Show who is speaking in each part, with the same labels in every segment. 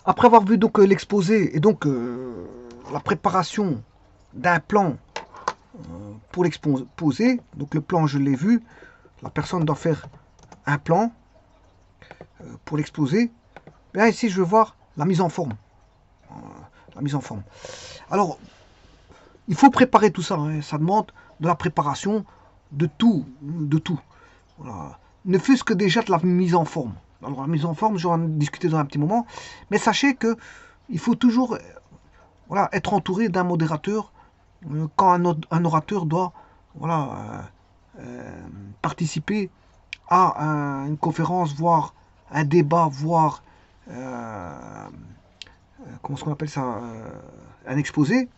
Speaker 1: Après avoir vu donc l'exposé et donc la préparation d'un plan pour l'exposer, donc le plan je l'ai vu, la personne doit faire un plan pour l'exposer. Bien ici je veux voir la mise en forme. La mise en forme. Alors il faut préparer tout ça, hein. Ça demande de la préparation de tout, de tout. Voilà. Ne fût-ce que déjà de la mise en forme. Alors la mise en forme, je vais en discuter dans un petit moment, mais sachez que il faut toujours voilà, être entouré d'un modérateur quand un orateur doit voilà, participer à une conférence, voire un débat, voire comment est-ce qu'on appelle ça, un exposé.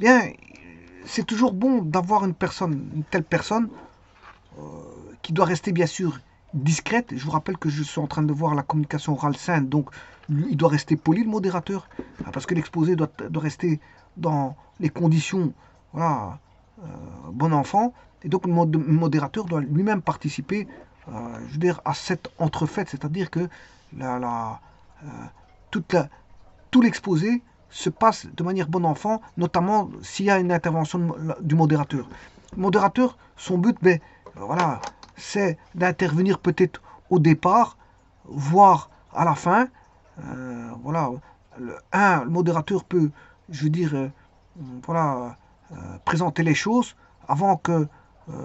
Speaker 1: Bien, c'est toujours bon d'avoir une telle personne qui doit rester bien sûr discrète. Je vous rappelle que je suis en train de voir la communication orale saine, donc lui, il doit rester poli, le modérateur, parce que l'exposé doit rester dans les conditions, voilà, bon enfant, et donc le modérateur doit lui-même participer, je veux dire, à cette entrefaite, c'est-à-dire que la, la, euh, toute la, tout l'exposé se passe de manière bon enfant, notamment s'il y a une intervention du modérateur. Le modérateur, son but, ben, voilà, c'est d'intervenir peut-être au départ, voire à la fin. Voilà, le modérateur peut, je veux dire, voilà, présenter les choses avant que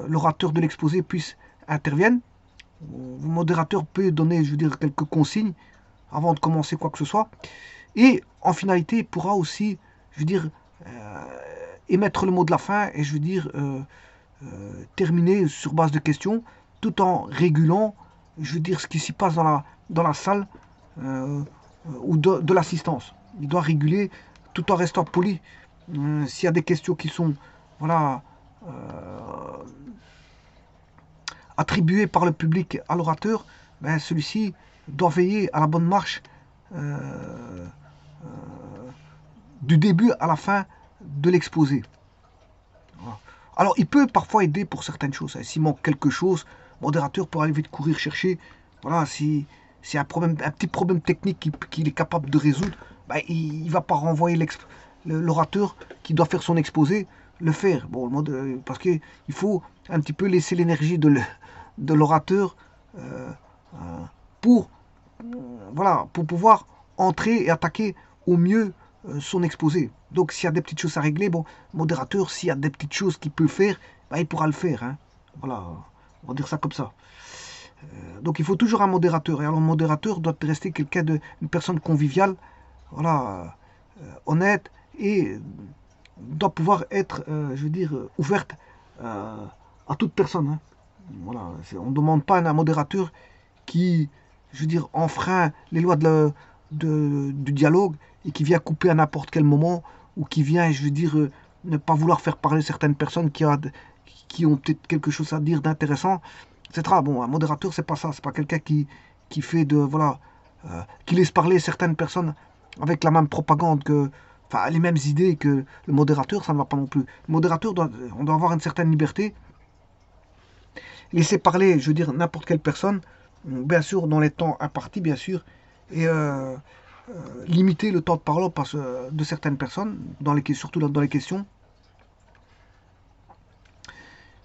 Speaker 1: l'orateur de l'exposé puisse intervenir. Le modérateur peut donner, je veux dire, quelques consignes avant de commencer quoi que ce soit. Et en finalité, il pourra aussi, je veux dire, émettre le mot de la fin et je veux dire, terminer sur base de questions, tout en régulant, je veux dire, ce qui s'y passe dans la salle euh, ou de l'assistance. Il doit réguler tout en restant poli. S'il y a des questions qui sont voilà, attribuées par le public à l'orateur, ben, celui-ci doit veiller à la bonne marche euh, du début à la fin de l'exposé. Voilà. Alors, il peut parfois aider pour certaines choses. S'il manque quelque chose, le modérateur peut aller vite courir chercher. Voilà, si un petit problème technique qu'il est capable de résoudre, bah, il ne va pas renvoyer l'orateur qui doit faire son exposé le faire. Bon, parce qu'il faut un petit peu laisser l'énergie de l'orateur euh, euh, pour, voilà, pour pouvoir entrer et attaquer au mieux son exposé. Donc s'il y a des petites choses à régler, bon, modérateur, s'il y a des petites choses qu'il peut faire, bah, il pourra le faire, hein. Voilà, on va dire ça comme ça. Donc il faut toujours un modérateur. Et alors le modérateur doit rester une personne conviviale, voilà, honnête et doit pouvoir être, je veux dire, ouverte à toute personne, hein. Voilà, on ne demande pas à un modérateur qui, je veux dire, enfreint les lois du dialogue et qui vient couper à n'importe quel moment ou qui vient, je veux dire, ne pas vouloir faire parler certaines personnes qui ont peut-être quelque chose à dire d'intéressant, etc. Bon, un modérateur, c'est pas ça, c'est pas quelqu'un qui fait de, voilà, qui laisse parler certaines personnes avec la même propagande que, enfin, les mêmes idées que le modérateur, ça ne va pas non plus. Le modérateur, on doit avoir une certaine liberté, laisser parler, je veux dire, n'importe quelle personne, bien sûr, dans les temps impartis, bien sûr, et limiter le temps de parole de certaines personnes, surtout dans les questions.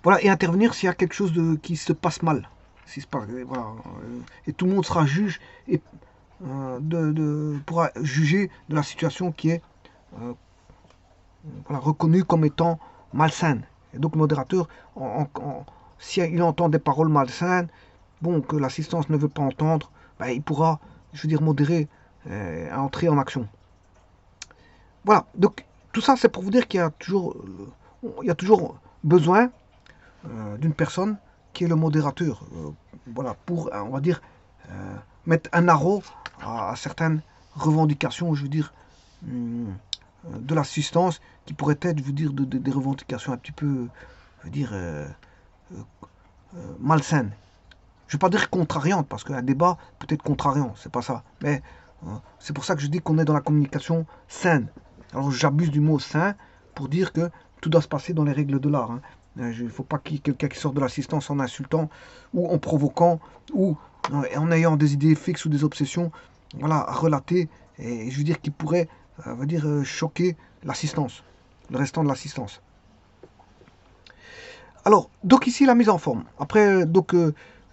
Speaker 1: Voilà, et intervenir s'il y a quelque chose qui se passe mal. Voilà, et tout le monde sera juge et pourra juger de la situation qui est euh, voilà, reconnue comme étant malsaine. Et donc le modérateur, s'il entend des paroles malsaines, bon, que l'assistance ne veut pas entendre, ben, il pourra, je veux dire, modérer, entrer en action. Voilà, donc tout ça c'est pour vous dire il y a toujours besoin d'une personne qui est le modérateur. Voilà, pour, on va dire, euh, mettre un arrêt à certaines revendications, je veux dire, de l'assistance qui pourraient être, je veux dire, des revendications un petit peu, je veux dire, malsaines. Je ne vais pas dire contrariantes, parce qu'un débat peut être contrariant, c'est pas ça. Mais c'est pour ça que je dis qu'on est dans la communication saine. Alors j'abuse du mot sain pour dire que tout doit se passer dans les règles de l'art, hein. Il ne faut pas qu'il y ait quelqu'un qui sorte de l'assistance en insultant ou en provoquant ou en ayant des idées fixes ou des obsessions, voilà, à relater et je veux dire qui pourrait, on va dire, choquer l'assistance, le restant de l'assistance. Alors, donc ici la mise en forme. Après, donc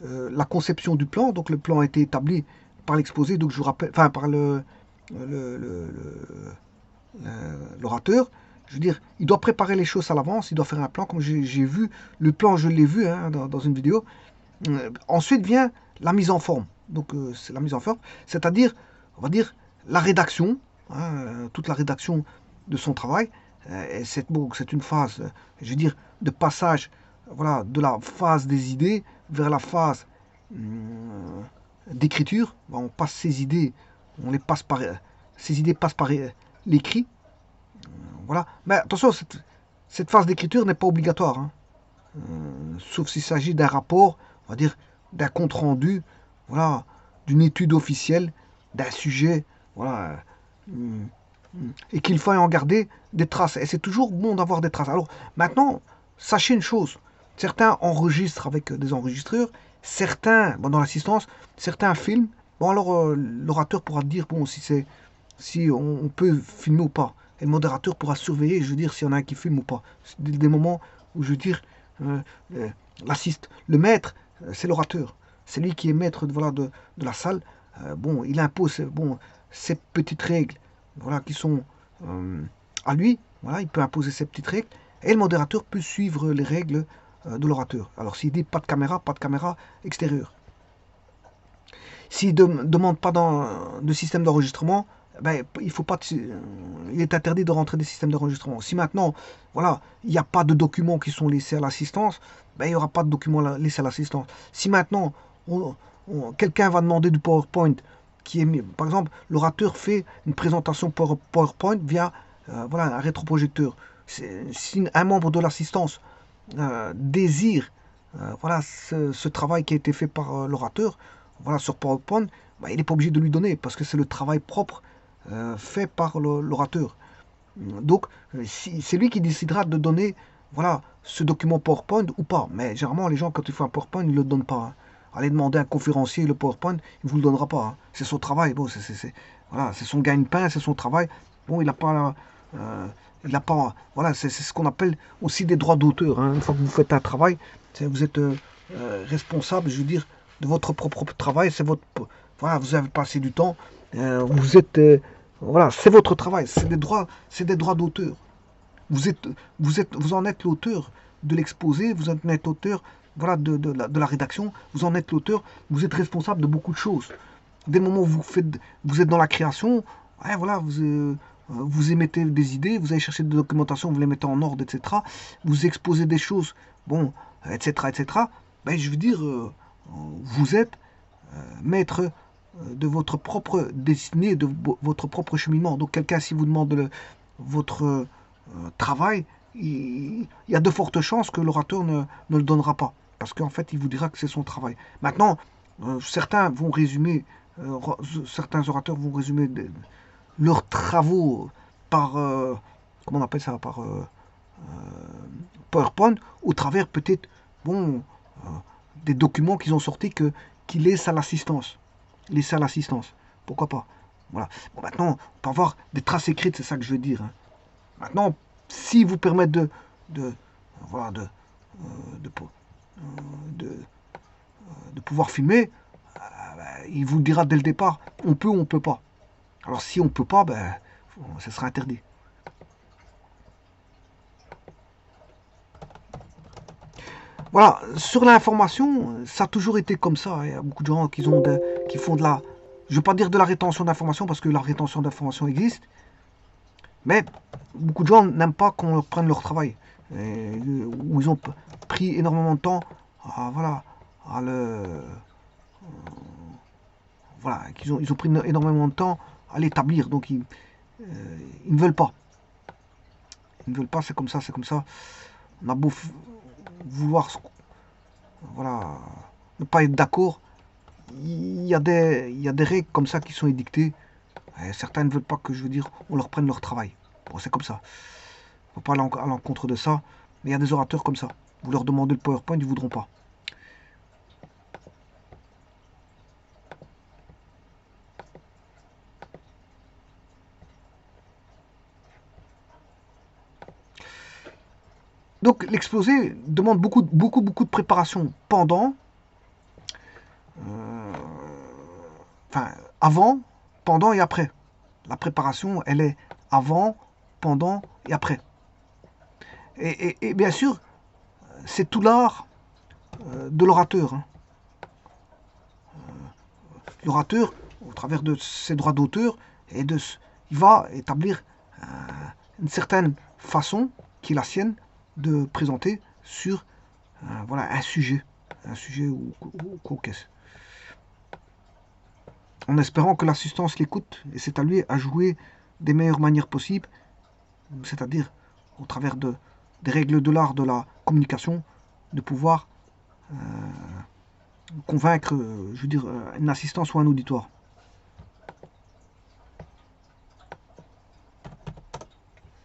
Speaker 1: la conception du plan, donc le plan a été établi par l'exposé, donc je vous rappelle, enfin par le- le- l'orateur. Je veux dire, il doit préparer les choses à l'avance, il doit faire un plan, comme j'ai vu, le plan je l'ai vu hein, dans une vidéo. Ensuite vient la mise en forme. Donc c'est la mise en forme, c'est-à-dire, on va dire, la rédaction, hein, toute la rédaction de son travail. Et c'est une phase, je veux dire, de passage, voilà, de la phase des idées vers la phase d'écriture. On passe ces idées, on les passe par, ces idées passent par l'écrit. Voilà. Mais attention, cette phase d'écriture n'est pas obligatoire, hein. Sauf s'il s'agit d'un rapport, on va dire, d'un compte rendu, voilà, d'une étude officielle, d'un sujet, voilà, et qu'il faille en garder des traces. Et c'est toujours bon d'avoir des traces. Alors maintenant, sachez une chose, certains enregistrent avec des enregistreurs, certains, bon, dans l'assistance, certains filment. Bon alors l'orateur pourra dire bon si on peut filmer ou pas. Et le modérateur pourra surveiller, je veux dire, s'il y en a un qui filme ou pas. C'est des moments où je veux dire, euh, euh, l'assiste. Le maître, c'est l'orateur. C'est lui qui est maître voilà, de la salle. Bon, il impose bon, ces petites règles voilà, qui sont à lui. Voilà, il peut imposer ces petites règles. Et le modérateur peut suivre les règles de l'orateur. Alors s'il dit pas de caméra extérieure. S'il ne demande pas de système d'enregistrement, ben, il faut pas, il est interdit de rentrer des systèmes d'enregistrement. Si maintenant, voilà, il n'y a pas de documents qui sont laissés à l'assistance, ben, il n'y aura pas de documents laissés à l'assistance. Si maintenant, quelqu'un va demander du PowerPoint, qui est, par exemple, l'orateur fait une présentation PowerPoint via voilà, un rétroprojecteur. Si un membre de l'assistance désire voilà, ce travail qui a été fait par l'orateur, voilà, sur PowerPoint, bah, il n'est pas obligé de lui donner parce que c'est le travail propre fait par l'orateur. Donc, c'est lui qui décidera de donner voilà, ce document PowerPoint ou pas. Mais généralement, les gens, quand ils font un PowerPoint, ils ne le donnent pas, hein. Allez demander à un conférencier le PowerPoint, il ne vous le donnera pas, hein. C'est son travail. Bon, voilà, c'est son gagne-pain, c'est son travail. Bon, il n'a pas. Il n'a pas. Voilà, c'est ce qu'on appelle aussi des droits d'auteur, hein. Une fois que vous faites un travail, vous êtes responsable, je veux dire, de votre propre travail. C'est votre. Voilà, vous avez passé du temps. Vous êtes. Voilà, c'est votre travail. C'est des droits d'auteur. Vous en êtes l'auteur de l'exposé, vous en êtes l'auteur voilà, de la rédaction, vous en êtes l'auteur, vous êtes responsable de beaucoup de choses. Dès le moment où vous êtes dans la création, ouais, voilà, vous émettez des idées, vous allez chercher des documentations, vous les mettez en ordre, etc. Vous exposez des choses, bon, etc., etc. Ben, je veux dire, vous êtes maître de votre propre destinée, de votre propre cheminement. Donc quelqu'un, si vous demande votre travail, il y a de fortes chances que l'orateur ne le donnera pas. Parce qu'en fait, il vous dira que c'est son travail. Maintenant, certains orateurs vont résumer leurs travaux par, comment on appelle ça, par PowerPoint, au travers peut-être, bon, euh, des documents qu'ils ont sortis qui laissent à l'assistance. Laissent à l'assistance. Pourquoi pas? Voilà. Bon, maintenant, on peut avoir des traces écrites, c'est ça que je veux dire, hein. Maintenant, s'ils vous permettent voilà, de, de, de pouvoir filmer, il vous dira dès le départ, on peut ou on peut pas. Alors si on peut pas, ben, ça sera interdit. Voilà, sur l'information, ça a toujours été comme ça, hein. Il y a beaucoup de gens qui font de la... Je ne veux pas dire de la rétention d'informations, parce que la rétention d'informations existe, mais beaucoup de gens n'aiment pas qu'on leur prenne leur travail. Où ils ont pris énormément de temps à, voilà, à voilà, ils ont pris énormément de temps à l'établir. Donc ils ne veulent pas. Ils ne veulent pas, c'est comme ça, c'est comme ça. On a beau vouloir voilà, ne pas être d'accord, il y a des règles comme ça qui sont édictées. Et certains ne veulent pas que, je veux dire, on leur prenne leur travail. Bon, c'est comme ça. Il ne faut pas aller à l'encontre de ça. Mais il y a des orateurs comme ça. Vous leur demandez le PowerPoint, ils ne voudront pas. Donc l'exposé demande beaucoup de préparation pendant, euh, enfin avant, pendant et après. La préparation, elle est avant, pendant et après. Et bien sûr, c'est tout l'art de l'orateur, hein. L'orateur, au travers de ses droits d'auteur, il va établir une certaine façon qui est la sienne de présenter sur voilà, un sujet ou cocasse. En espérant que l'assistance l'écoute et c'est à lui à jouer des meilleures manières possibles, c'est-à-dire au travers des règles de l'art de la communication, de pouvoir convaincre, je veux dire, une assistance ou un auditoire.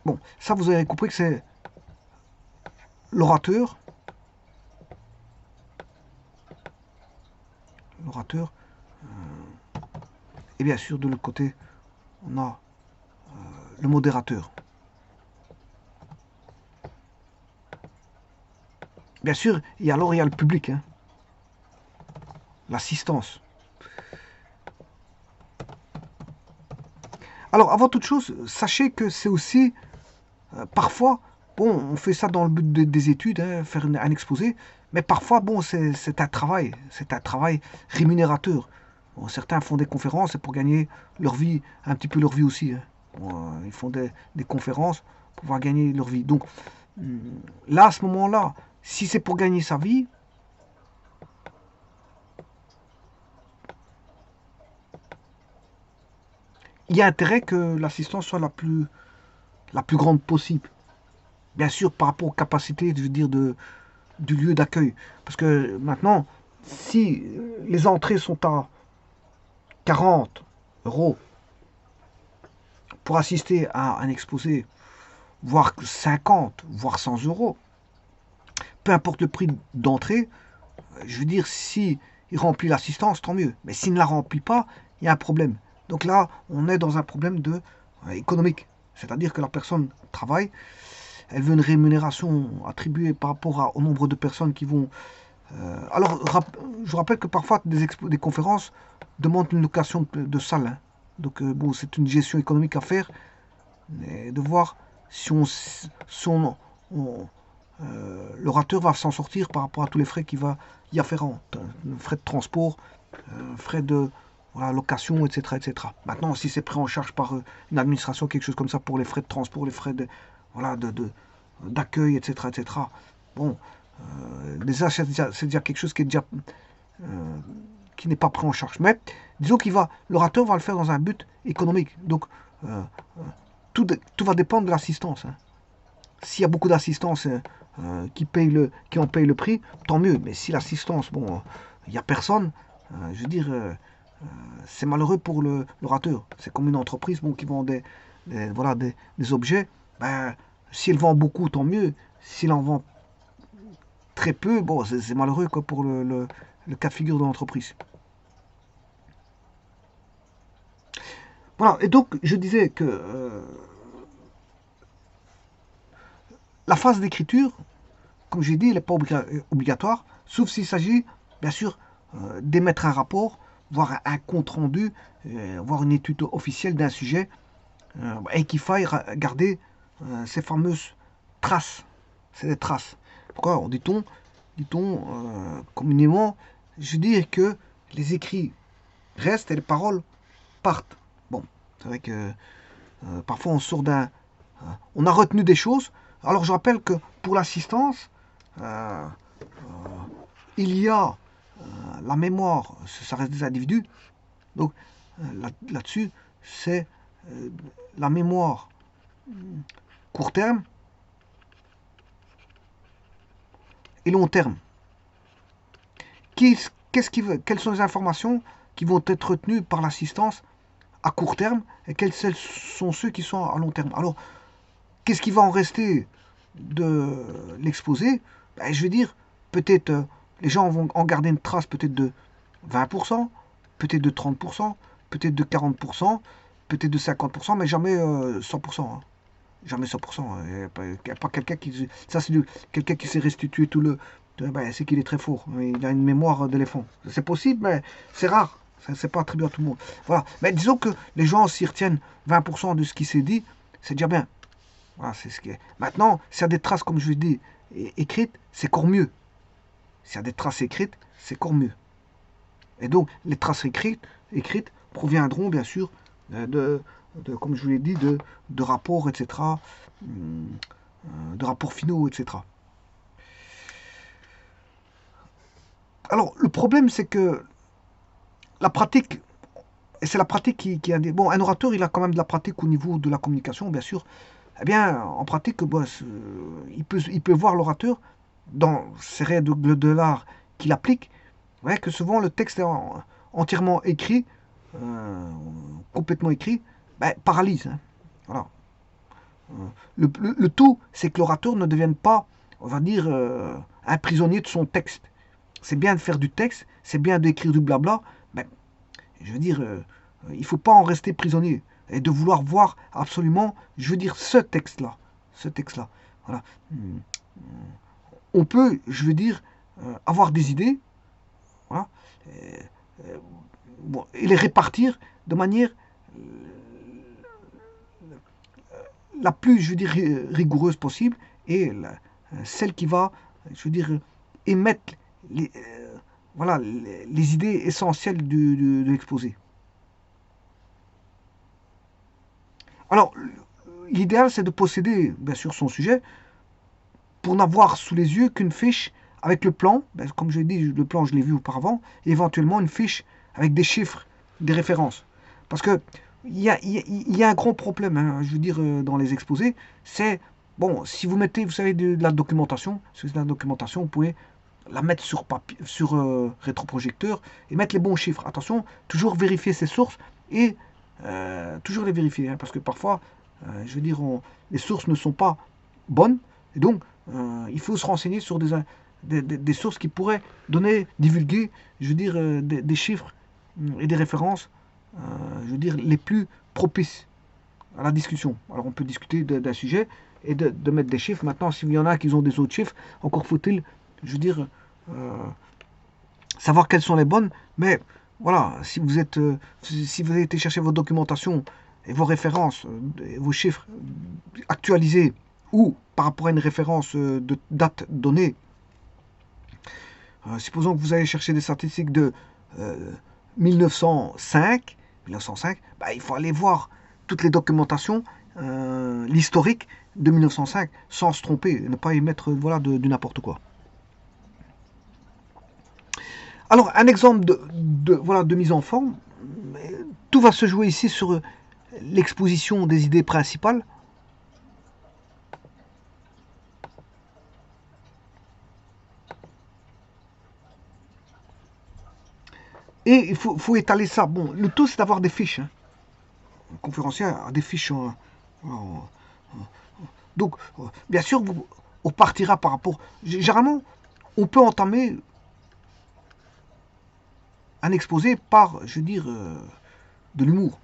Speaker 1: Bon, ça vous avez compris que c'est l'orateur, l'orateur, et bien sûr de l'autre côté, on a le modérateur. Bien sûr, et alors il y a le public, hein, l'assistance. Alors, avant toute chose, sachez que c'est aussi, parfois, bon, on fait ça dans le but des études, hein, faire un exposé, mais parfois, bon, c'est un travail rémunérateur. Bon, certains font des conférences pour gagner leur vie, un petit peu leur vie aussi, hein. Bon, ils font des conférences pour pouvoir gagner leur vie. Donc, là, à ce moment-là, si c'est pour gagner sa vie, il y a intérêt que l'assistance soit la plus grande possible. Bien sûr, par rapport aux capacités, je veux dire, du lieu d'accueil. Parce que maintenant, si les entrées sont à 40 € pour assister à un exposé, voire 50, voire 100 €, peu importe le prix d'entrée, je veux dire, si il remplit l'assistance, tant mieux. Mais s'il ne la remplit pas, il y a un problème. Donc là, on est dans un problème économique. C'est-à-dire que la personne travaille, elle veut une rémunération attribuée par rapport au nombre de personnes qui vont. Alors, je vous rappelle que parfois des conférences demandent une location de salle, hein. Donc, bon, c'est une gestion économique à faire, mais de voir si l'orateur va s'en sortir par rapport à tous les frais qu'il va y afférents, frais de transport, frais de voilà, location, etc., etc. Maintenant, si c'est pris en charge par une administration, quelque chose comme ça, pour les frais de transport, les frais voilà, d'accueil, etc., etc., bon, déjà, c'est déjà quelque chose qui est déjà qui n'est pas pris en charge. Mais disons l'orateur va le faire dans un but économique. Donc, tout va dépendre de l'assistance, hein. S'il y a beaucoup d'assistance qui en payent le prix, tant mieux. Mais si l'assistance, bon, il n'y a personne, je veux dire, c'est malheureux pour l'orateur. C'est comme une entreprise bon, qui vend voilà, des objets. Ben, si elle vend beaucoup, tant mieux. S'il en vend très peu, bon, c'est malheureux quoi, pour le cas de figure de l'entreprise. Voilà, et donc je disais que la phase d'écriture, comme j'ai dit, elle n'est pas obligatoire, sauf s'il s'agit, bien sûr, d'émettre un rapport, voire un compte rendu, voire une étude officielle d'un sujet, et qu'il faille garder ces fameuses traces. C'est des traces. Pourquoi dit-on communément, je dis que les écrits restent et les paroles partent. Bon, c'est vrai que parfois on sort on a retenu des choses. Alors je rappelle que pour l'assistance, euh, il y a la mémoire, ça reste des individus. Donc là-dessus, c'est la mémoire court terme et long terme. Quelles sont les informations qui vont être retenues par l'assistance à court terme et quels sont ceux qui sont à long terme. Alors, qu'est-ce qui va en rester de l'exposé? Ben, je veux dire, peut-être les gens vont en garder une trace peut-être de 20%, peut-être de 30%, peut-être de 40%, peut-être de 50%, mais jamais 100%, hein. Jamais 100%. Il n'y a pas quelqu'un qui... Ça, c'est quelqu'un qui s'est restitué tout le... Ben, c'est qu'il est très fort. Il a une mémoire d'éléphant. C'est possible, mais c'est rare. C'est pas attribué à tout le monde. Voilà. Mais disons que les gens s'y retiennent 20% de ce qui s'est dit, c'est déjà bien. Voilà, c'est ce qui est. Maintenant, s'il y a des traces, comme je l'ai dit, écrites, c'est encore mieux. S'il y a des traces écrites, c'est encore mieux. Et donc, les traces écrites proviendront, bien sûr, comme je vous l'ai dit, de rapports, etc., de rapports finaux, etc. Alors, le problème, c'est que la pratique, et c'est la pratique qui a des... Bon, un orateur, il a quand même de la pratique au niveau de la communication, bien sûr. Eh bien, en pratique, bah, il peut voir l'orateur dans ces règles de l'art qu'il applique, ouais, que souvent le texte est entièrement écrit, euh, complètement écrit, ben, paralyse. Hein. Voilà. Le tout, c'est que l'orateur ne devienne pas, on va dire, un prisonnier de son texte. C'est bien de faire du texte, c'est bien d'écrire du blabla, mais je veux dire, il ne faut pas en rester prisonnier et de vouloir voir absolument, je veux dire, ce texte-là. Ce texte-là. Voilà. On peut, je veux dire, avoir des idées, voilà, bon, et les répartir de manière la plus, je veux dire, rigoureuse possible et celle qui va, je veux dire, émettre les, voilà, les idées essentielles de l'exposé. Alors, l'idéal, c'est de posséder, bien sûr, son sujet pour n'avoir sous les yeux qu'une fiche avec le plan. Ben, comme je l'ai dit, le plan, je l'ai vu auparavant, et éventuellement une fiche avec des chiffres, des références. Parce que il y a un gros problème, hein, je veux dire, dans les exposés, c'est, bon, si vous mettez, vous savez, de la documentation, si c'est de la documentation, vous pouvez la mettre sur papier, sur rétroprojecteur et mettre les bons chiffres. Attention, toujours vérifier ses sources et toujours les vérifier, hein, parce que parfois, je veux dire, les sources ne sont pas bonnes, et donc il faut se renseigner sur des sources qui pourraient donner, divulguer, je veux dire, des chiffres et des références, je veux dire, les plus propices à la discussion. Alors on peut discuter d'un sujet et de mettre des chiffres. Maintenant, s'il y en a qui ont des autres chiffres, encore faut-il, je veux dire, savoir quelles sont les bonnes. Mais voilà, si vous avez été chercher votre documentation et vos références, et vos chiffres actualisés ou par rapport à une référence de date donnée, supposons que vous allez chercher des statistiques de 1905, bah, il faut aller voir toutes les documentations, l'historique de 1905, sans se tromper, ne pas y mettre voilà, du n'importe quoi. Alors, un exemple voilà, de mise en forme, tout va se jouer ici sur l'exposition des idées principales. Et il faut étaler ça. Bon, le tout, c'est d'avoir des fiches. Hein. Le conférencier a des fiches. Donc, bien sûr, on partira par rapport... Généralement, on peut entamer un exposé par, je veux dire, de l'humour.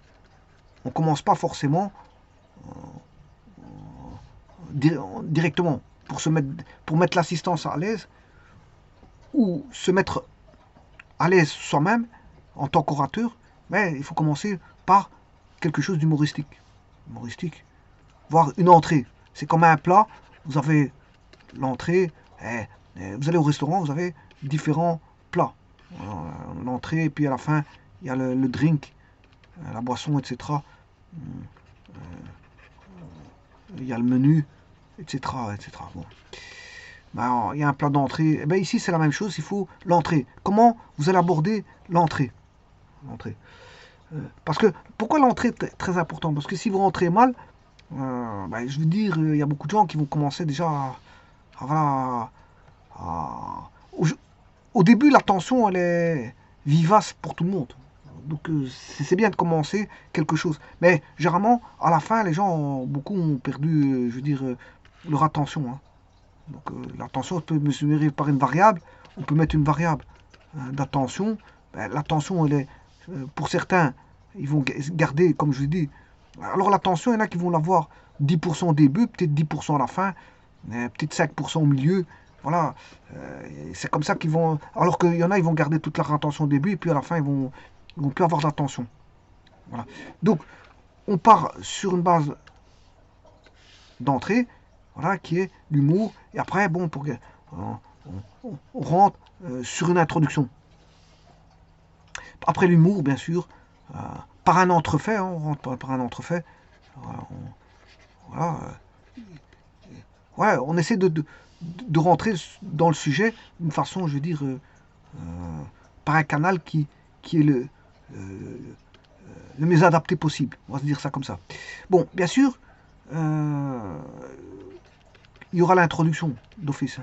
Speaker 1: On commence pas forcément directement pour mettre l'assistance à l'aise ou se mettre à l'aise soi-même en tant qu'orateur, mais il faut commencer par quelque chose d'humoristique. Humoristique, voire une entrée. C'est comme un plat, vous avez l'entrée, vous allez au restaurant, vous avez différents plats. L'entrée, et puis à la fin, il y a le drink, la boisson, etc. Il y a le menu, etc. etc. Bon. Ben, il y a un plat d'entrée. Et ben, ici, c'est la même chose, il faut l'entrée. Comment vous allez aborder l'entrée? Parce que, pourquoi l'entrée est très important? Parce que si vous rentrez mal, ben, je veux dire, il y a beaucoup de gens qui vont commencer déjà voilà, au début, la tension, elle est vivace pour tout le monde. Donc, c'est bien de commencer quelque chose. Mais, généralement, à la fin, les gens, beaucoup ont perdu, je veux dire, leur attention. Hein. Donc, l'attention peut mesurer par une variable. On peut mettre une variable d'attention. Ben, l'attention, elle est, pour certains, ils vont garder, comme je l'ai dit. Alors, l'attention, il y en a qui vont l'avoir 10% au début, peut-être 10% à la fin, peut-être 5% au milieu. Voilà, c'est comme ça qu'ils vont... Alors qu'il y en a, ils vont garder toute leur attention au début, et puis à la fin, ils vont plus avoir d'attention. Voilà. Donc, on part sur une base d'entrée, voilà, qui est l'humour, et après, bon, on rentre sur une introduction. Après l'humour, bien sûr, par un entrefait, hein, on rentre par un entrefait. Voilà, voilà, ouais, on essaie de rentrer dans le sujet d'une façon, je veux dire, par un canal qui est le mieux adapté possible. On va se dire ça comme ça. Bon, bien sûr, il y aura l'introduction d'office.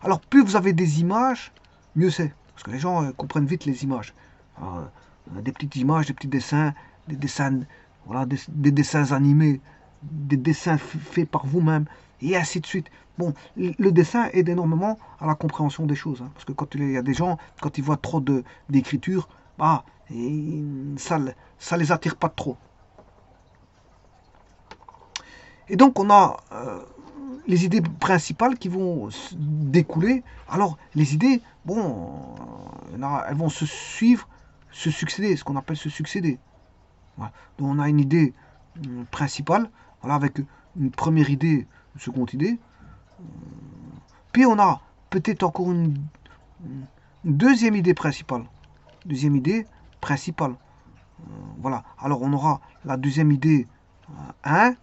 Speaker 1: Alors, plus vous avez des images, mieux c'est. Parce que les gens comprennent vite les images. Alors, des petites images, des petits dessins, des dessins, voilà, des dessins animés, des dessins faits par vous-même, et ainsi de suite. Bon, le dessin aide énormément à la compréhension des choses. Hein, parce que quand il y a des gens, quand ils voient trop d'écriture, bah, ça les attire pas trop. Et donc, on a les idées principales qui vont découler. Alors, les idées, bon, elles vont se suivre, se succéder, ce qu'on appelle se succéder. Voilà. Donc, on a une idée principale, voilà, avec une première idée, une seconde idée. Puis, on a peut-être encore une deuxième idée principale. Deuxième idée principale. Voilà. Alors, on aura la deuxième idée 1,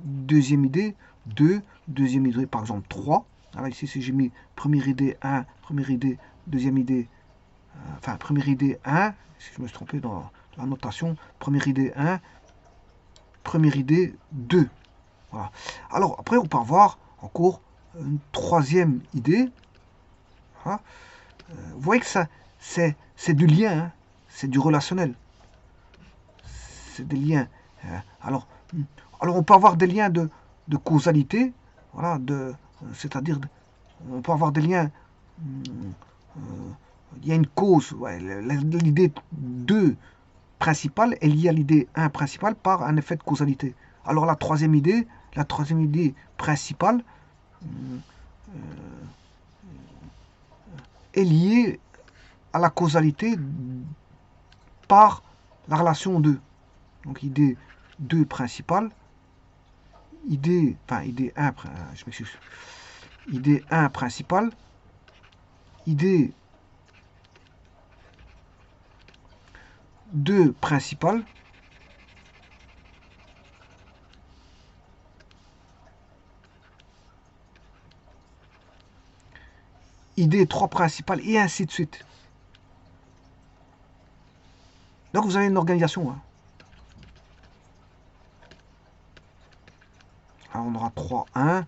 Speaker 1: deuxième idée 2, deuxième idée par exemple 3. Alors ici, si j'ai mis première idée 1, première idée, deuxième idée, enfin première idée 1, si je me suis trompé dans la notation, première idée 1, première idée 2. Voilà. Alors après, on peut avoir encore une troisième idée. Voilà. Vous voyez que ça, c'est du lien, hein, c'est du relationnel. C'est des liens. Alors, on peut avoir des liens de causalité, voilà, c'est-à-dire, on peut avoir des liens, il y a une cause, ouais, l'idée 2 principale est liée à l'idée 1 principale par un effet de causalité. Alors la troisième idée principale est liée à la causalité par la relation 2. Donc idée 2 principale, idée 1, je m'excuse, idée 1 principale, idée 2 principale, idée 3 principale, et ainsi de suite. Donc vous avez une organisation. Hein. Alors on aura 3-1,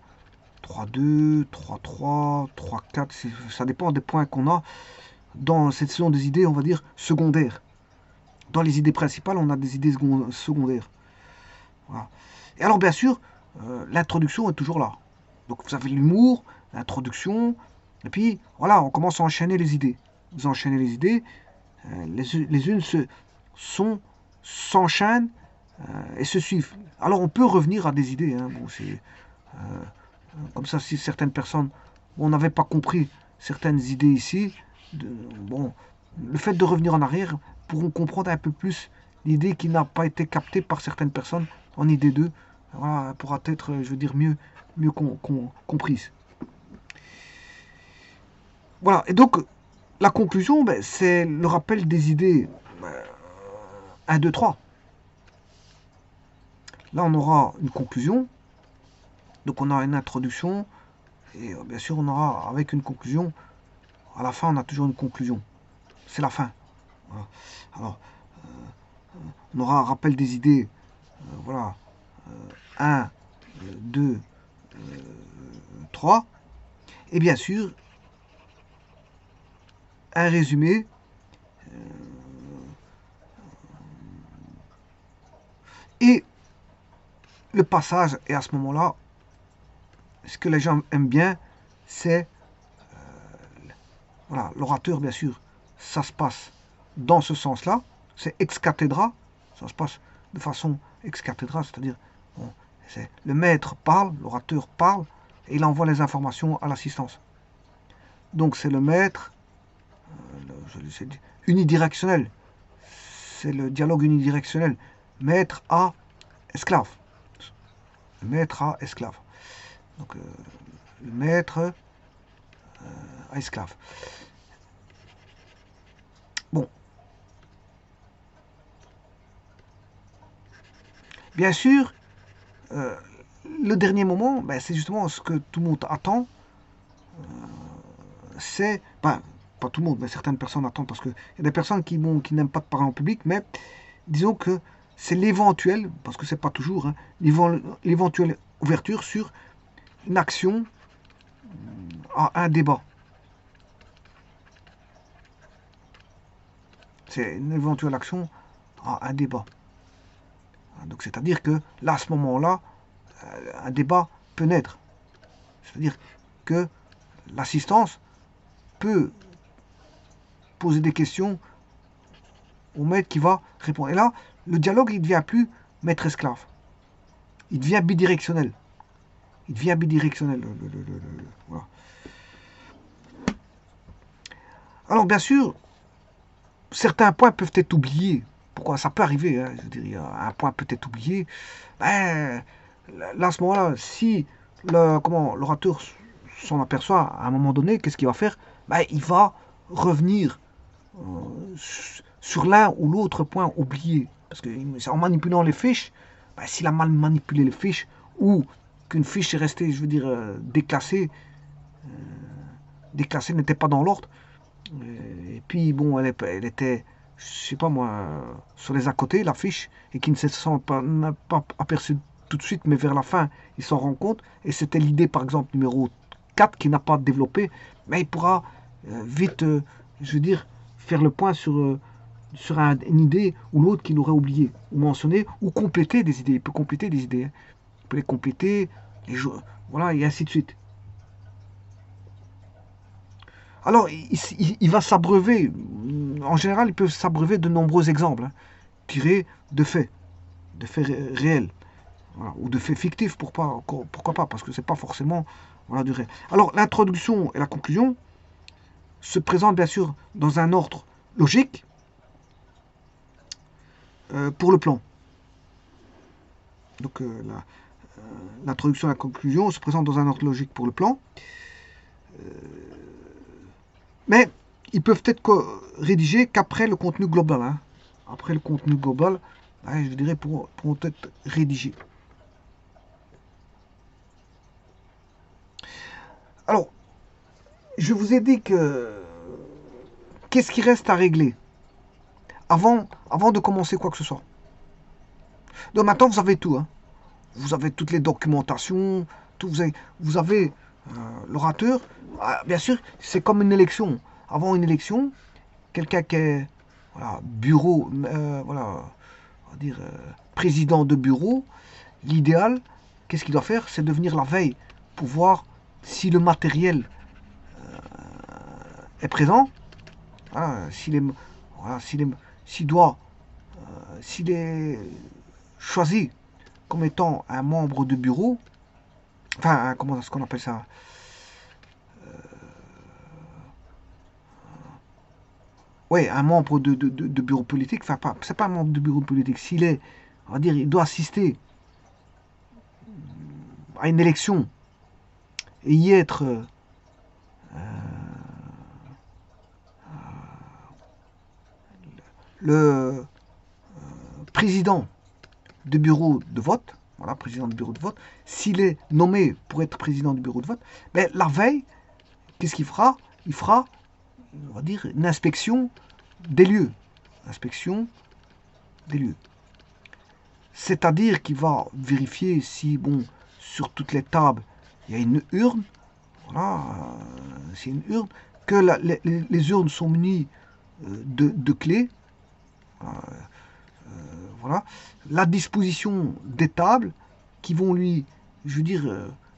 Speaker 1: 3-2, 3-3, 3-4, ça dépend des points qu'on a dans cette section des idées, on va dire, secondaires. Dans les idées principales, on a des idées secondaires. Voilà. Et alors, bien sûr, l'introduction est toujours là. Donc, vous avez l'humour, l'introduction, et puis, voilà, on commence à enchaîner les idées. Vous enchaînez les idées, les unes s'enchaînent et se suivent. Alors, on peut revenir à des idées. Hein. Bon, c'est comme ça, si certaines personnes n'avaient pas compris certaines idées ici, bon, le fait de revenir en arrière pourront comprendre un peu plus l'idée qui n'a pas été captée par certaines personnes en idée 2. Voilà, elle pourra être, je veux dire, mieux comprise. Voilà, et donc, la conclusion, ben, c'est le rappel des idées 1, 2, 3. Là, on aura une conclusion. Donc, on a une introduction. Et bien sûr, on aura avec une conclusion. À la fin, on a toujours une conclusion. C'est la fin. Voilà. Alors, on aura un rappel des idées. Voilà. 1, 2, 3. Et bien sûr, un résumé et le passage. Et à ce moment-là, ce que les gens aiment bien, c'est voilà, l'orateur, bien sûr, ça se passe dans ce sens-là. C'est ex cathedra, ça se passe de façon ex cathedra, c'est-à-dire bon, Le maître parle, l'orateur parle, et il envoie les informations à l'assistance. Donc c'est le maître unidirectionnel. C'est le dialogue unidirectionnel. Maître à esclave. Maître à esclave. Donc le maître à esclave. Bon. Bien sûr, le dernier moment, ben, c'est justement ce que tout le monde attend. C'est, ben, pas tout le monde, mais certaines personnes attendent, parce qu'il y a des personnes qui n'aiment pas de parler en public, mais disons que c'est l'éventuel, parce que c'est pas toujours, hein, l'éventuelle ouverture sur une action à un débat. C'est une éventuelle action à un débat. Donc c'est-à-dire que là, à ce moment-là, un débat peut naître. C'est-à-dire que l'assistance peut poser des questions au maître qui va répondre. Et là, le dialogue, il ne devient plus maître-esclave. Il devient bidirectionnel. Il devient bidirectionnel. Voilà. Alors, bien sûr, certains points peuvent être oubliés. Pourquoi? Ça peut arriver. Hein, je veux dire, un point peut être oublié. Ben, là, à ce moment-là, si l'orateur s'en aperçoit à un moment donné, qu'est-ce qu'il va faire? Ben, il va revenir sur l'un ou l'autre point oublié. Parce que en manipulant les fiches, ben, s'il a mal manipulé les fiches, ou qu'une fiche est restée, je veux dire, déclassée, n'était pas dans l'ordre, et puis bon, elle était, je sais pas moi, sur les à côté, la fiche, et qui ne se sont pas aperçu tout de suite, mais vers la fin, il s'en rend compte, et c'était l'idée, par exemple, numéro 4 qui n'a pas développé, mais il pourra vite, je veux dire, faire le point sur une idée ou l'autre qu'il aurait oublié, ou mentionné, ou compléter des idées. Il peut compléter des idées. Hein. Il peut les compléter, voilà, et ainsi de suite. Alors, il va s'abreuver, en général, il peut s'abreuver de nombreux exemples, hein, tirés de faits réels, voilà, ou de faits fictifs, pourquoi pas, parce que c'est pas forcément voilà, du réel. Alors, l'introduction et la conclusion se présentent bien sûr dans un ordre logique pour le plan. Donc, l'introduction et la conclusion se présentent dans un ordre logique pour le plan. Mais ils peuvent être rédigés qu'après le contenu global. Hein. Après le contenu global, je dirais, pourront être rédigés. Alors, je vous ai dit que qu'est-ce qui reste à régler avant de commencer quoi que ce soit. Donc maintenant, vous avez tout. Hein. Vous avez toutes les documentations, tout, vous avez l'orateur. Bien sûr, c'est comme une élection. Avant une élection, quelqu'un qui est bureau, voilà, on va dire président de bureau, l'idéal, qu'est-ce qu'il doit faire? C'est de venir la veille pour voir si le matériel est présent, voilà, s'il est choisi comme étant un membre de bureau, enfin, comment est-ce qu'on appelle ça? Oui, un membre de bureau politique, enfin, c'est pas un membre de bureau politique, s'il est, on va dire, il doit assister à une élection et y être le président de bureau de vote, voilà, président de bureau de vote, s'il est nommé pour être président du bureau de vote, ben, la veille, qu'est-ce qu'il fera? Il fera, on va dire, une inspection des lieux. Inspection des lieux. C'est-à-dire qu'il va vérifier si, bon, sur toutes les tables, il y a une urne, voilà, c'est une urne, que les urnes sont munies de clés, voilà, la disposition des tables qui vont lui, je veux dire,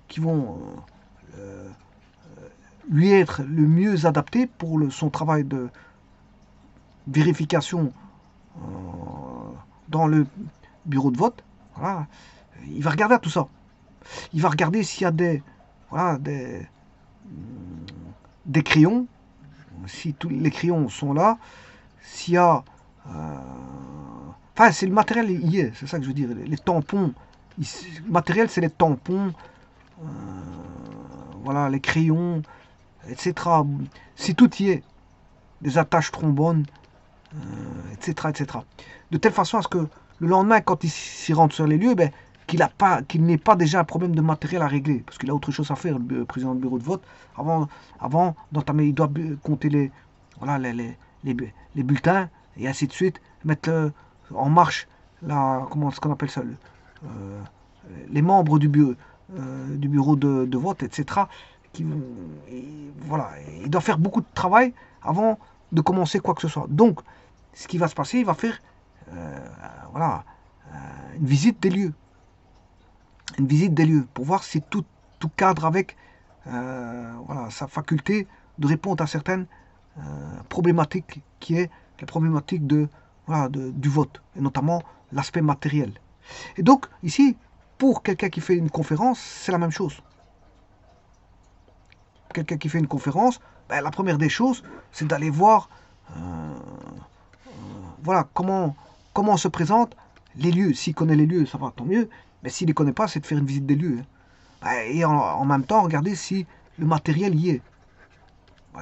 Speaker 1: qui vont lui être le mieux adapté pour son travail de vérification dans le bureau de vote. Voilà. Il va regarder à tout ça. Il va regarder s'il y a voilà, des crayons, si tous les crayons sont là, s'il y a... Enfin, c'est le matériel, il y est, c'est ça que je veux dire. Les tampons, le matériel, c'est les tampons, voilà, les crayons, etc. Si tout y est, des attaches trombones, etc., etc. De telle façon à ce que le lendemain, quand il s'y rentre sur les lieux, ben, qu'il n'ait pas déjà un problème de matériel à régler, parce qu'il a autre chose à faire, le président du bureau de vote. Avant d'entamer, il doit compter voilà, les bulletins, et ainsi de suite, mettre en marche comment est-ce qu'on appelle ça, les membres du bureau de vote, etc. Voilà, il doit faire beaucoup de travail avant de commencer quoi que ce soit. Donc, ce qui va se passer, il va faire voilà, une visite des lieux. Une visite des lieux pour voir si tout cadre avec voilà, sa faculté de répondre à certaines problématiques qui est la problématique voilà, du vote, et notamment l'aspect matériel. Et donc, ici, pour quelqu'un qui fait une conférence, c'est la même chose. Quelqu'un qui fait une conférence, ben, la première des choses, c'est d'aller voir voilà, comment se présentent les lieux. S'il connaît les lieux, ça va, tant mieux. Mais s'il ne les connaît pas, c'est de faire une visite des lieux. Et en même temps, regarder si le matériel y est.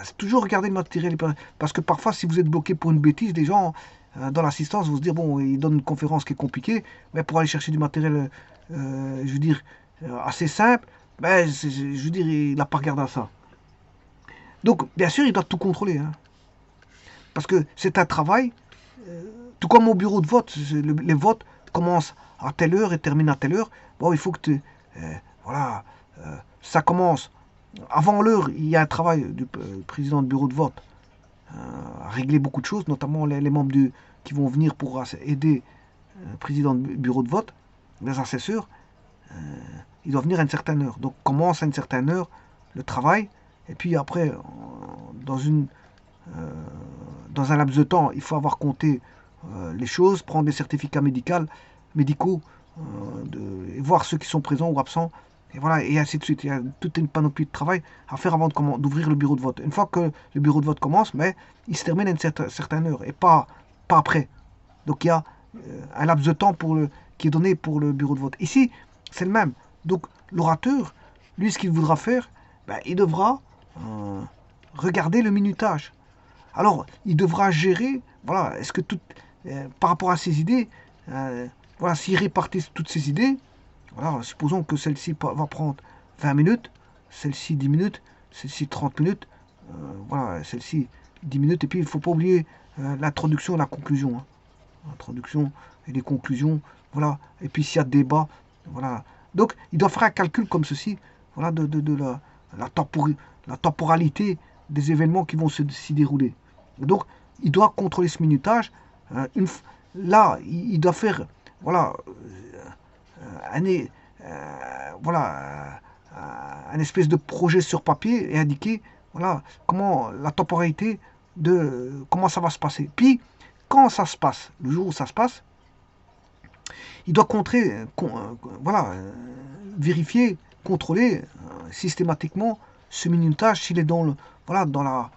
Speaker 1: C'est toujours regarder le matériel. Parce que parfois, si vous êtes bloqué pour une bêtise, les gens dans l'assistance vont se dire, bon, ils donnent une conférence qui est compliquée, mais pour aller chercher du matériel, je veux dire, assez simple, ben, je veux dire, il n'a pas regardé à ça. Donc, bien sûr, il doit tout contrôler. Hein. Parce que c'est un travail, tout comme au bureau de vote, les votes commencent à telle heure et terminent à telle heure. Bon, il faut que voilà, ça commence. Avant l'heure, il y a un travail du président du bureau de vote à régler beaucoup de choses, notamment les membres qui vont venir pour aider le président du bureau de vote, les assesseurs. Il doit venir à une certaine heure. Donc commence à une certaine heure le travail, et puis après, dans un laps de temps, il faut avoir compté les choses, prendre des certificats médicaux, et voir ceux qui sont présents ou absents, et voilà, et ainsi de suite. Il y a toute une panoplie de travail à faire avant d'ouvrir le bureau de vote. Une fois que le bureau de vote commence, mais il se termine à une certaine heure, et pas après. Donc il y a un laps de temps qui est donné pour le bureau de vote. Ici, c'est le même. Donc l'orateur, lui, ce qu'il voudra faire, ben, il devra regarder le minutage. Alors, il devra gérer, voilà, est-ce que par rapport à ses idées, voilà, s'il répartit toutes ses idées, voilà, supposons que celle-ci va prendre 20 minutes, celle-ci 10 minutes, celle-ci 30 minutes, voilà, celle-ci 10 minutes, et puis il ne faut pas oublier l'introduction et la conclusion. Hein. L'introduction et les conclusions, voilà, et puis s'il y a débat, voilà. Donc, il doit faire un calcul comme ceci, voilà, de la temporalité des événements qui vont s'y dérouler. Donc, il doit contrôler ce minutage. Là, il doit faire, voilà, voilà, un espèce de projet sur papier et indiquer, voilà, comment la temporalité comment ça va se passer. Puis, quand ça se passe, le jour où ça se passe, il doit voilà, vérifier, contrôler systématiquement ce minutage s'il est dans voilà, dans la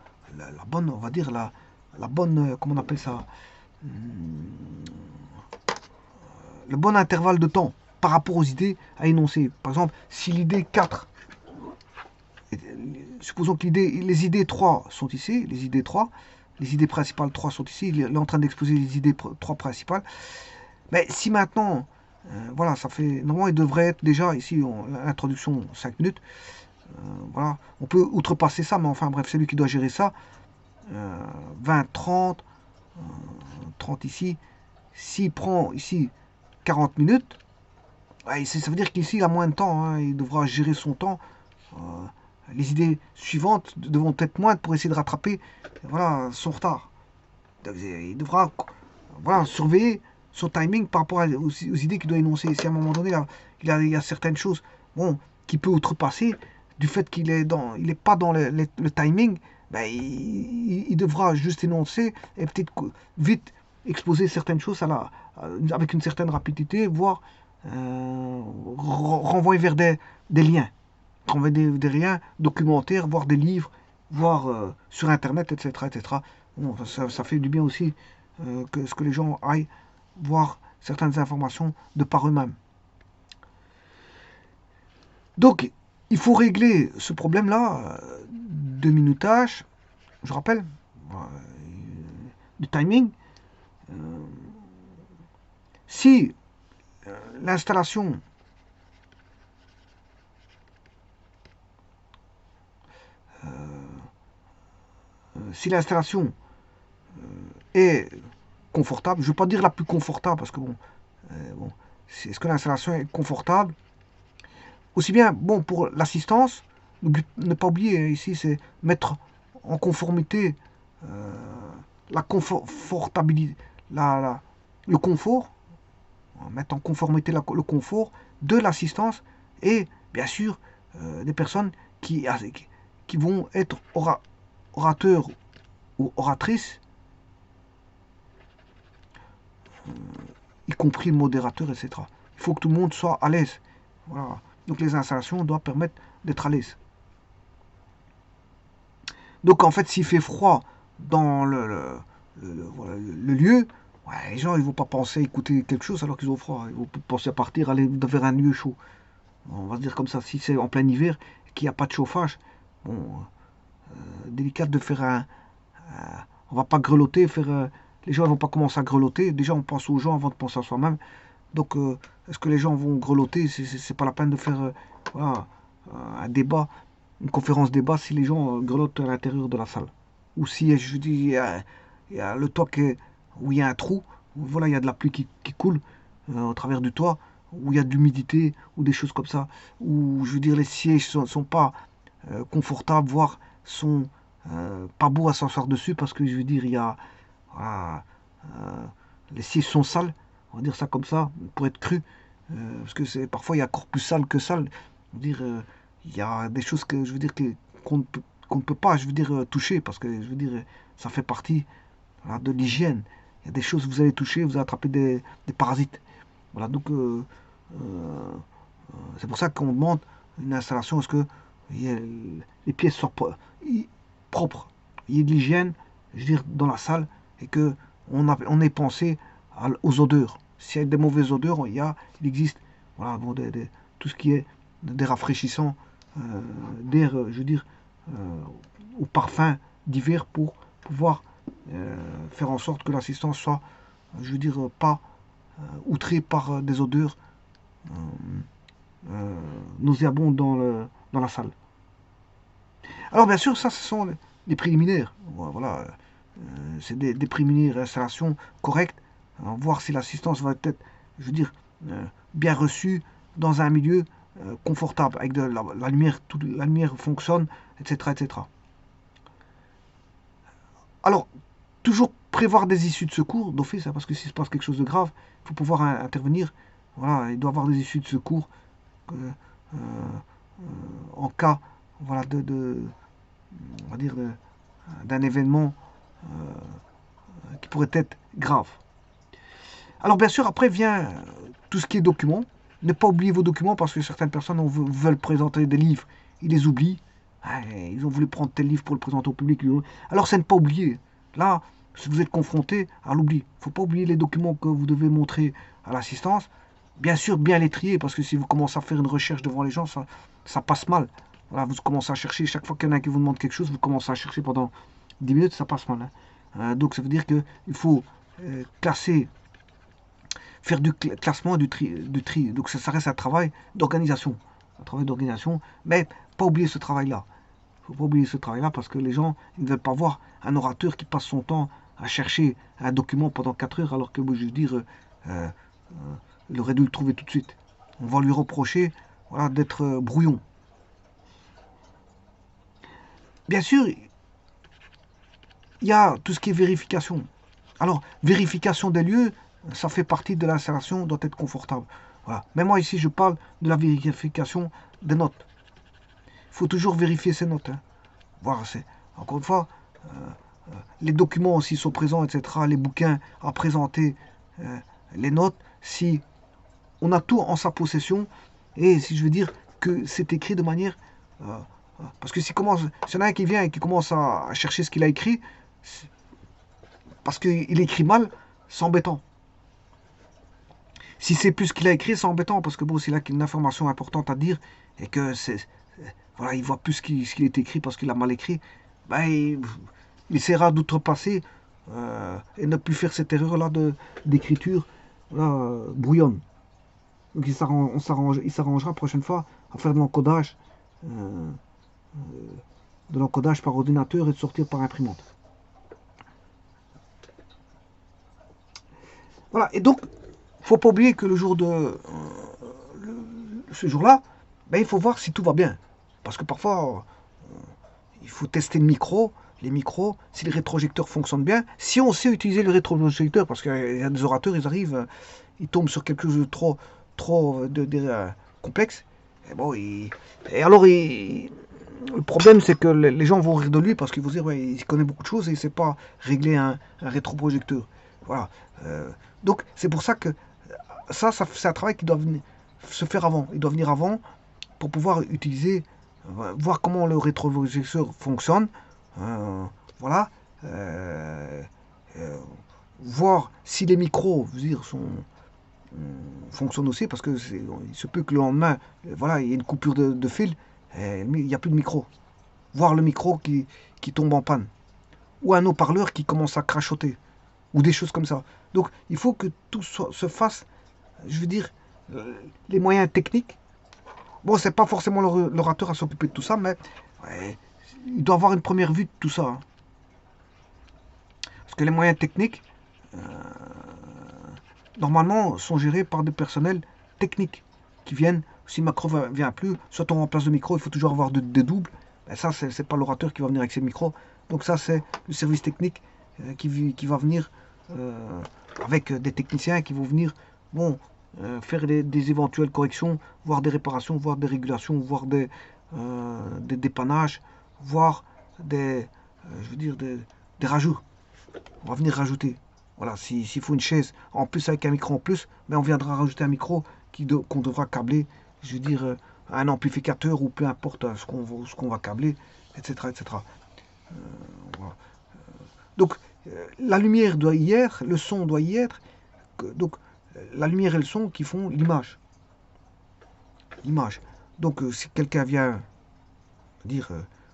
Speaker 1: bonne, on va dire la bonne, comment on appelle ça, le bon intervalle de temps par rapport aux idées à énoncer. Par exemple, si l'idée 4, supposons que les idées 3 sont ici, les idées principales 3 sont ici, il est en train d'exposer les idées 3 principales. Mais si maintenant, voilà, ça fait, normalement il devrait être déjà ici, l'introduction 5 minutes, voilà, on peut outrepasser ça, mais enfin bref, c'est lui qui doit gérer ça, 20, 30, 30 ici, s'il prend ici 40 minutes, ouais, ça veut dire qu'ici il a moins de temps, hein, il devra gérer son temps, les idées suivantes devront être moindres pour essayer de rattraper, voilà, son retard. Donc, il devra, voilà, surveiller son timing par rapport aux idées qu'il doit énoncer. Si à un moment donné, il y a certaines choses, bon, qu'il peut outrepasser, du fait qu'il est pas dans le timing, ben, il devra juste énoncer et peut-être vite exposer certaines choses avec une certaine rapidité, voire renvoyer vers des liens, renvoyer des liens documentaires, voir des livres, voir sur Internet, etc. etc. Bon, ça fait du bien aussi que les gens aillent voir certaines informations de par eux-mêmes. Donc, il faut régler ce problème-là de minutage, je rappelle, du timing. Si l'installation si l'installation est confortable, je ne veux pas dire la plus confortable, parce que bon est-ce que l'installation est confortable? Aussi bien, bon, pour l'assistance, ne pas oublier ici, c'est mettre en conformité la confortabilité, le confort, mettre en conformité le confort de l'assistance et bien sûr des personnes qui vont être orateurs ou oratrices, y compris le modérateur, etc. Il faut que tout le monde soit à l'aise. Voilà. Donc les installations doivent permettre d'être à l'aise. Donc en fait, s'il fait froid dans le lieu, ouais, les gens ils vont pas penser à écouter quelque chose alors qu'ils ont froid. Ils vont penser à partir, aller vers un lieu chaud. On va se dire comme ça, si c'est en plein hiver et qu'il n'y a pas de chauffage, bon, délicat de faire on va pas grelotter, les gens ne vont pas commencer à grelotter. Déjà, on pense aux gens avant de penser à soi-même. Donc, est-ce que les gens vont grelotter? C'est pas la peine de faire voilà, un débat, une conférence débat si les gens grelottent à l'intérieur de la salle. Ou si, je dis, il y a le toit où il y a un trou, où, voilà, il y a de la pluie qui coule au travers du toit, où il y a de l'humidité, ou des choses comme ça, où, je veux dire, les sièges sont pas confortables, voire sont pas beaux à s'asseoir dessus, parce que, je veux dire, il y a... Voilà, les sièges sont sales, on va dire ça comme ça, pour être cru. Parce que parfois il y a encore plus sale que sale. Dire, il y a des choses que je veux dire qu'on ne peut pas, je veux dire, toucher, parce que je veux dire, ça fait partie voilà, de l'hygiène. Il y a des choses que vous allez toucher, vous allez attraper des parasites. Voilà, donc c'est pour ça qu'on demande une installation, est-ce que les pièces soient propres, il y ait de l'hygiène, je veux dire, dans la salle, et que on ait pensé aux odeurs. S'il y a des mauvaises odeurs, il existe voilà, bon, tout ce qui est des rafraîchissants, d'air, je veux dire, au parfum divers pour pouvoir faire en sorte que l'assistance soit, je veux dire, pas outrée par des odeurs nauséabondes dans la salle. Alors bien sûr, ça, ce sont les préliminaires. Voilà, c'est des préliminaires d'installation correctes. Voir si l'assistance va être, je veux dire, bien reçue dans un milieu confortable, avec la lumière, la lumière fonctionne, etc., etc. Alors, toujours prévoir des issues de secours d'office, hein, parce que s'il se passe quelque chose de grave, il faut pouvoir intervenir. Voilà, il doit y avoir des issues de secours euh, en cas voilà, on va dire d'un événement qui pourrait être grave. Alors bien sûr, après vient tout ce qui est documents. Ne pas oublier vos documents parce que certaines personnes veulent présenter des livres, ils les oublient. Ah, ils ont voulu prendre tel livre pour le présenter au public. Alors c'est ne pas oublier. Là, si vous êtes confronté à l'oubli, il ne faut pas oublier les documents que vous devez montrer à l'assistance. Bien sûr, bien les trier parce que si vous commencez à faire une recherche devant les gens, ça passe mal. Voilà, vous commencez à chercher, chaque fois qu'il y en a qui vous demande quelque chose, vous commencez à chercher pendant 10 minutes, ça passe mal. Hein. Donc ça veut dire qu'il faut classer, faire du classement et du tri. Donc ça reste un travail d'organisation. Un travail d'organisation, mais pas oublier ce travail-là. Il ne faut pas oublier ce travail-là parce que les gens ils ne veulent pas voir un orateur qui passe son temps à chercher un document pendant 4 heures alors que, je veux dire, il aurait dû le trouver tout de suite. On va lui reprocher voilà, d'être brouillon. Bien sûr, il y a tout ce qui est vérification. Alors, vérification des lieux, ça fait partie de l'installation, doit être confortable. Voilà. Mais moi ici, je parle de la vérification des notes. Il faut toujours vérifier ces notes. Hein. Voir, encore une fois, les documents aussi sont présents, etc. Les bouquins à présenter, les notes. Si on a tout en sa possession, et si je veux dire que c'est écrit de manière... parce que s'il y en a un qui vient et qui commence à chercher ce qu'il a écrit, parce qu'il écrit mal, c'est embêtant. Si c'est plus ce qu'il a écrit, c'est embêtant, parce que bon, s'il a une information importante à dire, et que voilà, il voit plus ce qu'il est écrit parce qu'il a mal écrit, ben, il essaiera d'outrepasser et ne plus faire cette erreur-là d'écriture brouillonne. Donc il s'arrangera la prochaine fois à faire euh, de l'encodage par ordinateur et de sortir par imprimante. Voilà, et donc, faut pas oublier que le jour ce jour-là, ben, il faut voir si tout va bien. Parce que parfois, il faut tester les micros, si les rétrojecteurs fonctionnent bien. Si on sait utiliser le rétroprojecteur, parce qu'il y a des orateurs, ils arrivent, ils tombent sur quelque chose de trop complexe. Et bon, alors, le problème, c'est que les gens vont rire de lui parce qu'ils vont dire, ouais, il connaît beaucoup de choses et il ne sait pas régler un rétroprojecteur. Voilà. Donc, c'est pour ça que c'est un travail qui doit se faire avant. Il doit venir avant pour pouvoir utiliser, voir comment le rétroprojecteur fonctionne. Voilà. Voir si les micros, je veux dire, fonctionnent aussi, parce que il se peut que le lendemain, voilà, il y ait une coupure de fil, et il n'y a plus de micro. Voir le micro qui tombe en panne. Ou un haut-parleur qui commence à crachoter. Ou des choses comme ça. Donc, il faut que tout se fasse, je veux dire, les moyens techniques. Bon, c'est pas forcément l'orateur à s'occuper de tout ça, mais ouais, il doit avoir une première vue de tout ça. Hein. Parce que les moyens techniques, normalement, sont gérés par des personnels techniques qui viennent. Si le micro ne vient plus, soit on remplace le micro, il faut toujours avoir des doubles. Ben ça, c'est pas l'orateur qui va venir avec ses micros. Donc ça, c'est le service technique qui va venir avec des techniciens qui vont venir faire des éventuelles corrections, voire des réparations, voire des régulations, voire des dépannages, voire je veux dire, des rajouts. On va venir rajouter. Voilà, s'il faut une chaise en plus avec un micro en plus, ben on viendra rajouter un micro qu'on devra câbler, je veux dire, un amplificateur ou peu importe ce qu'on va câbler, etc. etc. Voilà. Donc, la lumière doit y être, le son doit y être. Donc, la lumière et le son qui font l'image. L'image. Donc, si quelqu'un vient dire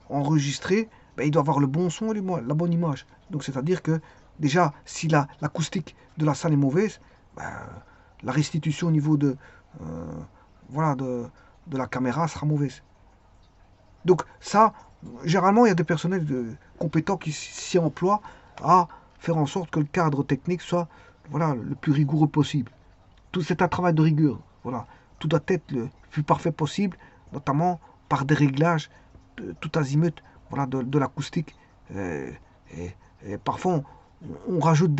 Speaker 1: enregistrer, ben, il doit avoir le bon son et la bonne image. Donc, c'est-à-dire que déjà, si l'acoustique de la salle est mauvaise, ben, la restitution au niveau voilà, de la caméra sera mauvaise. Donc ça, généralement, il y a des personnels compétents qui s'y emploient à faire en sorte que le cadre technique soit voilà, le plus rigoureux possible. Tout c'est un travail de rigueur. Voilà. Tout doit être le plus parfait possible, notamment par des réglages tout azimut voilà, de l'acoustique. Et parfois, on rajoute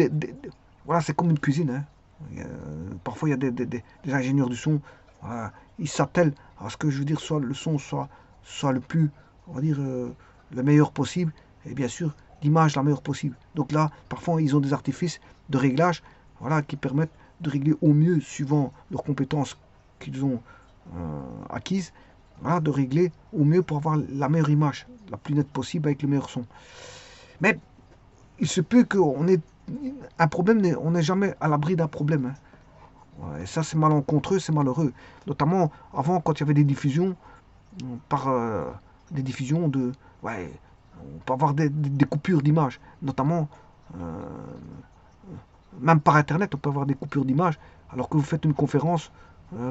Speaker 1: voilà, c'est comme une cuisine. Hein. Parfois, il y a des ingénieurs du son. Voilà, ils s'attellent à ce que je veux dire, soit le son soit le plus, on va dire, le meilleur possible. Et bien sûr, l'image la meilleure possible. Donc là, parfois, ils ont des artifices de réglage voilà, qui permettent de régler au mieux, suivant leurs compétences qu'ils ont acquises, voilà, de régler au mieux pour avoir la meilleure image, la plus nette possible avec le meilleur son. Mais il se peut qu'on ait un problème, on n'est jamais à l'abri d'un problème. Hein. Ouais, et ça, c'est malencontreux, c'est malheureux. Notamment, avant, quand il y avait des diffusions, par des diffusions de... Ouais, on peut avoir des coupures d'image. Notamment, même par Internet, on peut avoir des coupures d'image. Alors que vous faites une conférence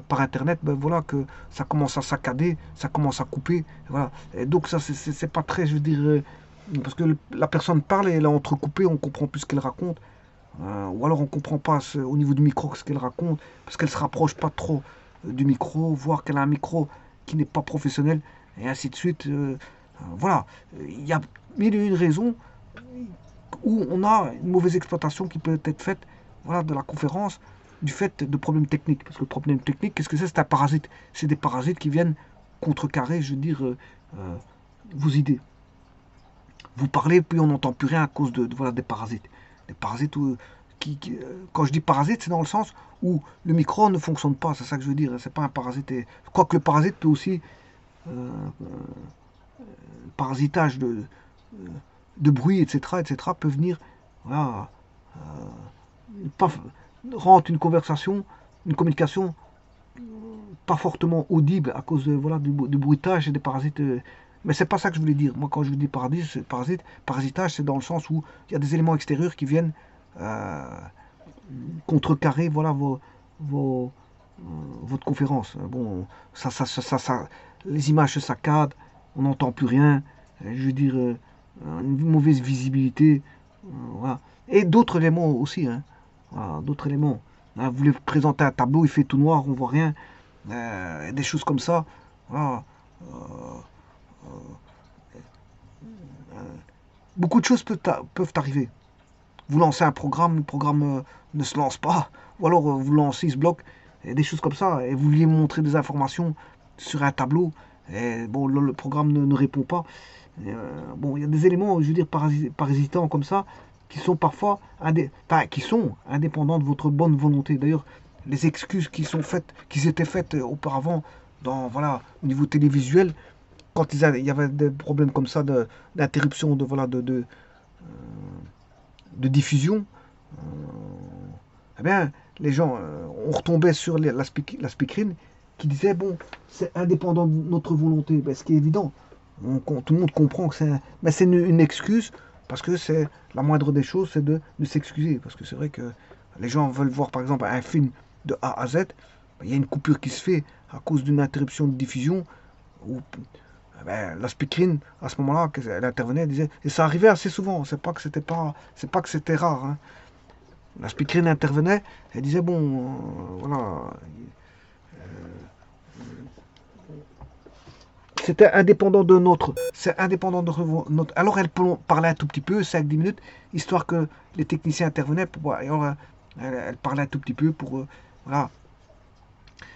Speaker 1: par Internet, ben voilà que ça commence à saccader, ça commence à couper. Voilà. Et donc ça, c'est pas très, je veux dire... parce que la personne parle et elle est entrecoupée, on comprend plus ce qu'elle raconte. Ou alors on ne comprend pas au niveau du micro ce qu'elle raconte, parce qu'elle ne se rapproche pas trop du micro, voire qu'elle a un micro qui n'est pas professionnel, et ainsi de suite. Voilà, il y a mille et une raisons où on a une mauvaise exploitation qui peut être faite voilà, de la conférence du fait de problèmes techniques. Parce que le problème technique, qu'est-ce que c'est? C'est un parasite. C'est des parasites qui viennent contrecarrer, je veux dire, vos idées. Vous parlez, puis on n'entend plus rien à cause voilà, des parasites. Des parasites quand je dis parasite, c'est dans le sens où le micro ne fonctionne pas, c'est ça que je veux dire, c'est pas un parasite. Quoique le parasite peut aussi, euh, parasitage de bruit, etc., peut venir, voilà, pas, rendre une communication pas fortement audible à cause de, voilà, du bruitage et des parasites. Mais c'est pas ça que je voulais dire. Moi, quand je dis parasitage, c'est dans le sens où il y a des éléments extérieurs qui viennent euh, contrecarrer, voilà, vos, votre conférence. Bon, les images se saccadent, on n'entend plus rien. Je veux dire, une mauvaise visibilité. Voilà. Et d'autres éléments aussi. Hein. Voilà, d'autres éléments. Hein, vous voulez présenter un tableau, il fait tout noir, on voit rien. Des choses comme ça. Voilà. Beaucoup de choses peuvent arriver. Vous lancez un programme, le programme ne se lance pas, ou alors vous lancez, il se bloque, et des choses comme ça, et vous vouliez montrer des informations sur un tableau, et bon, le programme ne répond pas. Bon, il y a des éléments, je veux dire, parasitants comme ça, qui sont parfois qui sont indépendants de votre bonne volonté. D'ailleurs, les excuses qui s'étaient faites auparavant, voilà, au niveau télévisuel, quand il y avait des problèmes comme ça d'interruption voilà, de diffusion, eh bien, les gens, on retombait sur la speakerine qui disait, bon, c'est indépendant de notre volonté. Ben, ce qui est évident, tout le monde comprend que c'est une excuse, parce que c'est la moindre des choses, c'est de s'excuser. Parce que c'est vrai que les gens veulent voir, par exemple, un film de A à Z, ben, il y a une coupure qui se fait à cause d'une interruption de diffusion, ou ben, la speakerine, à ce moment-là, elle intervenait, elle disait, et ça arrivait assez souvent, c'est pas que c'était rare, hein. La speakerine intervenait, elle disait, bon, voilà, c'était indépendant de notre, c'est indépendant de notre, alors elle parlait un tout petit peu, 5-10 minutes, histoire que les techniciens intervenaient, et alors, elle parlait un tout petit peu pour, voilà,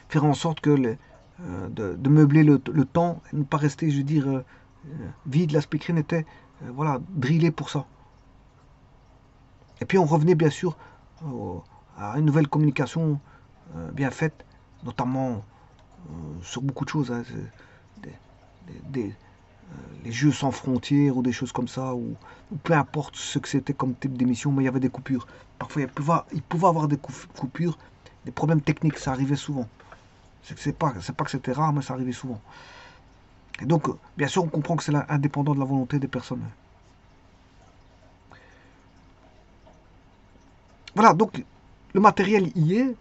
Speaker 1: faire en sorte que de meubler le temps, et ne pas rester, je veux dire, vide. La speakerine était, voilà, drillée pour ça. Et puis on revenait bien sûr à une nouvelle communication bien faite, notamment sur beaucoup de choses, hein, des, des, les jeux sans frontières ou des choses comme ça, ou peu importe ce que c'était comme type d'émission, mais il y avait des coupures. Parfois il pouvait avoir des coupures, des problèmes techniques, ça arrivait souvent. C'est pas que c'était rare, mais ça arrivait souvent. Et donc, bien sûr, on comprend que c'est indépendant de la volonté des personnes. Voilà, donc le matériel y est.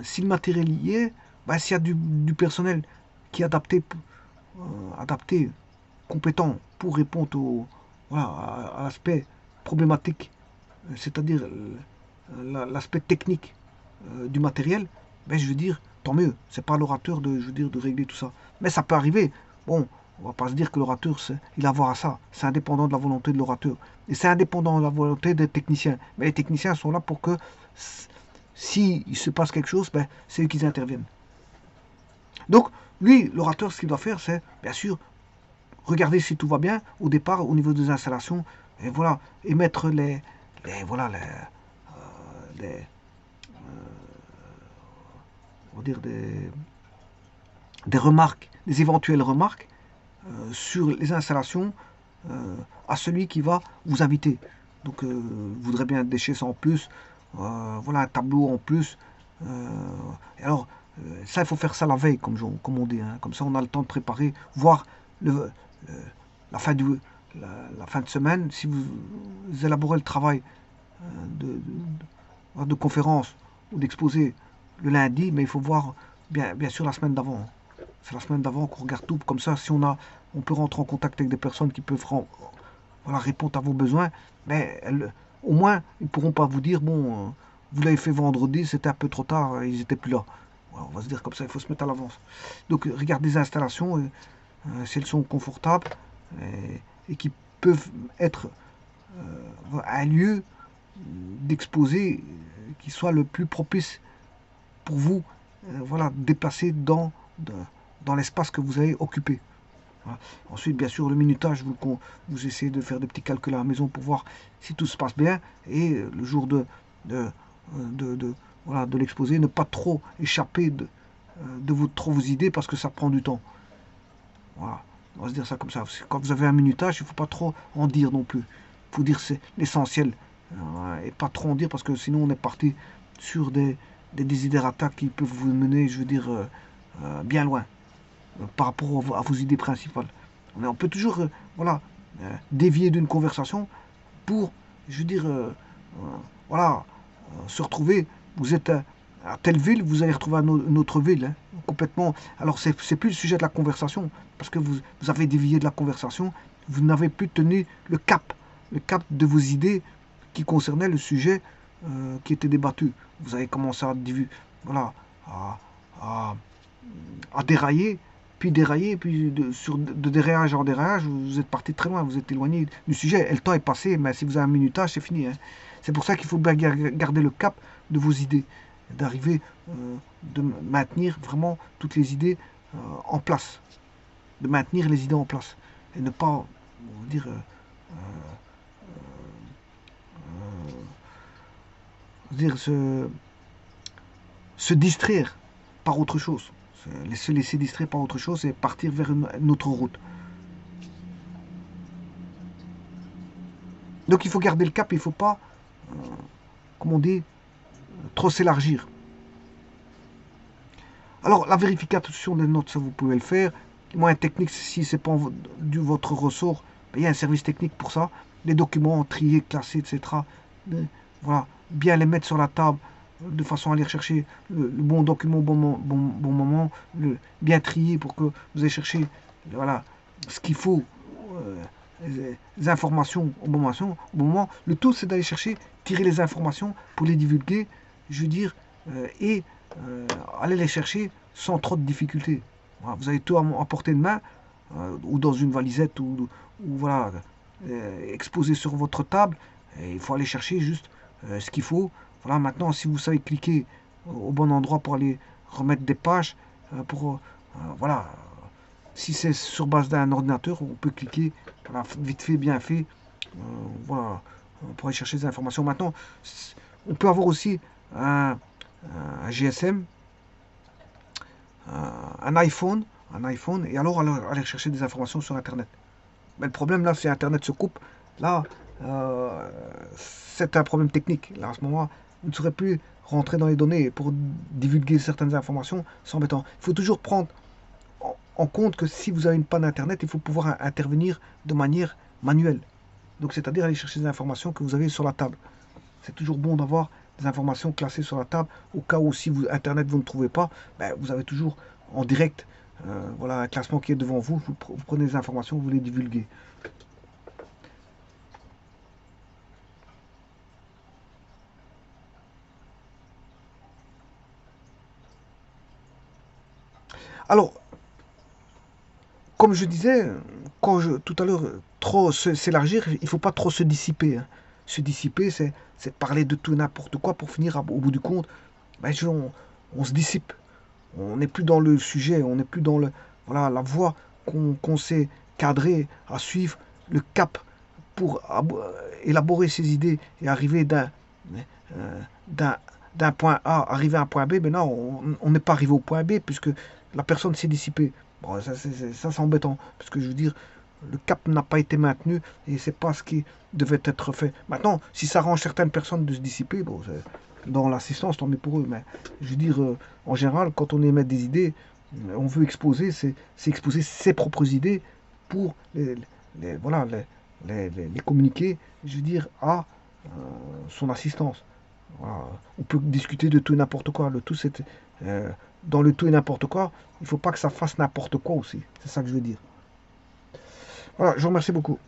Speaker 1: Si le matériel y est, bah, s'il y a du personnel qui est adapté, compétent pour répondre voilà, à l'aspect problématique, c'est-à-dire l'aspect technique du matériel, ben, je veux dire, tant mieux. C'est pas l'orateur je veux dire, de régler tout ça. Mais ça peut arriver. Bon, on va pas se dire que l'orateur, il a à voir à ça. C'est indépendant de la volonté de l'orateur. Et c'est indépendant de la volonté des techniciens. Mais les techniciens sont là pour que, s'il se passe quelque chose, ben, c'est eux qui interviennent. Donc, lui, l'orateur, ce qu'il doit faire, c'est, bien sûr, regarder si tout va bien au départ, au niveau des installations, et voilà, et mettre voilà, les on va dire des remarques, des éventuelles remarques sur les installations à celui qui va vous inviter. Donc, vous voudrez bien des chaises en plus, voilà, un tableau en plus. Et alors, ça, il faut faire ça la veille, comme on dit. Hein. Comme ça, on a le temps de préparer, voir la, fin la fin de semaine. Si vous élaborez le travail de conférence ou d'exposé le lundi, mais il faut voir bien sûr la semaine d'avant. C'est la semaine d'avant qu'on regarde tout. Comme ça, si on peut rentrer en contact avec des personnes qui peuvent voilà, répondre à vos besoins, mais au moins, ils ne pourront pas vous dire, bon, vous l'avez fait vendredi, c'était un peu trop tard, ils n'étaient plus là. Voilà, on va se dire comme ça, il faut se mettre à l'avance. Donc, regardez les installations, si elles sont confortables et qui peuvent être un lieu d'exposer qui soit le plus propice pour vous, voilà, déplacer dans l'espace que vous avez occupé. Voilà. Ensuite, bien sûr, le minutage, vous essayez de faire des petits calculs à la maison pour voir si tout se passe bien. Et le jour de, voilà, de l'exposer, ne pas trop échapper de vos idées parce que ça prend du temps. Voilà, on va se dire ça comme ça. Quand vous avez un minutage, il ne faut pas trop en dire non plus. Il faut dire c'est l'essentiel et pas trop en dire parce que sinon on est parti sur des desiderata qui peuvent vous mener, je veux dire, bien loin par rapport à vos idées principales. On peut toujours voilà, dévier d'une conversation pour, je veux dire, voilà, se retrouver. Vous êtes à telle ville, vous allez retrouver une autre ville, hein, complètement. Alors c'est plus le sujet de la conversation, parce que vous avez dévié de la conversation, vous n'avez plus tenu le cap de vos idées qui concernaient le sujet qui était débattu. Vous avez commencé voilà, à, à, à dérailler, puis dérailler, puis de déraillage en déraillage, vous êtes parti très loin, vous êtes éloigné du sujet. Et le temps est passé, mais si vous avez un minutage, c'est fini. Hein. C'est pour ça qu'il faut bien garder le cap de vos idées, d'arriver de maintenir vraiment toutes les idées en place, de maintenir les idées en place, et ne pas, on va dire, se distraire par autre chose. Se laisser distraire par autre chose et partir vers une autre route. Donc il faut garder le cap, il ne faut pas, comme on dit, trop s'élargir. Alors la vérification des notes, ça vous pouvez le faire. Moi, une technique, si ce n'est pas du votre ressort, il y a un service technique pour ça. Les documents triés, classés, etc. Voilà, bien les mettre sur la table de façon à aller chercher le bon document au bon moment, bien trié pour que vous ayez cherché voilà, ce qu'il faut, les informations au bon moment. Le tout, c'est d'aller chercher, tirer les informations pour les divulguer, je veux dire, et aller les chercher sans trop de difficultés. Voilà, vous avez tout à portée de main, ou dans une valisette, ou voilà, exposé sur votre table, et il faut aller chercher juste ce qu'il faut. Voilà, maintenant, si vous savez cliquer au bon endroit pour aller remettre des pages, voilà, si c'est sur base d'un ordinateur, on peut cliquer, voilà, vite fait, bien fait, voilà, pour aller chercher des informations. Maintenant, on peut avoir aussi un GSM, un iPhone, et alors aller chercher des informations sur Internet. Mais le problème là, c'est Internet se coupe. Là, c'est un problème technique. Là, à ce moment-là, vous ne saurez plus rentrer dans les données pour divulguer certaines informations. C'est embêtant. Il faut toujours prendre en compte que si vous avez une panne Internet, il faut pouvoir intervenir de manière manuelle. Donc, c'est-à-dire aller chercher des informations que vous avez sur la table. C'est toujours bon d'avoir des informations classées sur la table, au cas où si Internet vous ne trouvez pas, ben, vous avez toujours en direct voilà, un classement qui est devant vous, vous prenez les informations, vous les divulguez. Alors, comme je disais, tout à l'heure, trop s'élargir, il ne faut pas trop se dissiper. Hein. Se dissiper, c'est parler de tout et n'importe quoi pour finir, au bout du compte, ben, on se dissipe. On n'est plus dans le sujet, on n'est plus dans voilà, la voie qu'on s'est cadrée à suivre, le cap pour élaborer ses idées et arriver d'un point A, arriver à un point B. Mais non, on n'est pas arrivé au point B puisque la personne s'est dissipée. Bon, ça c'est embêtant parce que je veux dire, le cap n'a pas été maintenu et c'est pas ce qui devait être fait. Maintenant, si ça arrange certaines personnes de se dissiper, bon, dans l'assistance, tant mieux pour eux. Mais je veux dire, en général, quand on émet des idées, on veut exposer, c'est exposer ses propres idées pour voilà, les communiquer, je veux dire, à son assistance. Voilà. On peut discuter de tout et n'importe quoi. Le tout, c'est dans le tout et n'importe quoi, il ne faut pas que ça fasse n'importe quoi aussi. C'est ça que je veux dire. Voilà, je vous remercie beaucoup.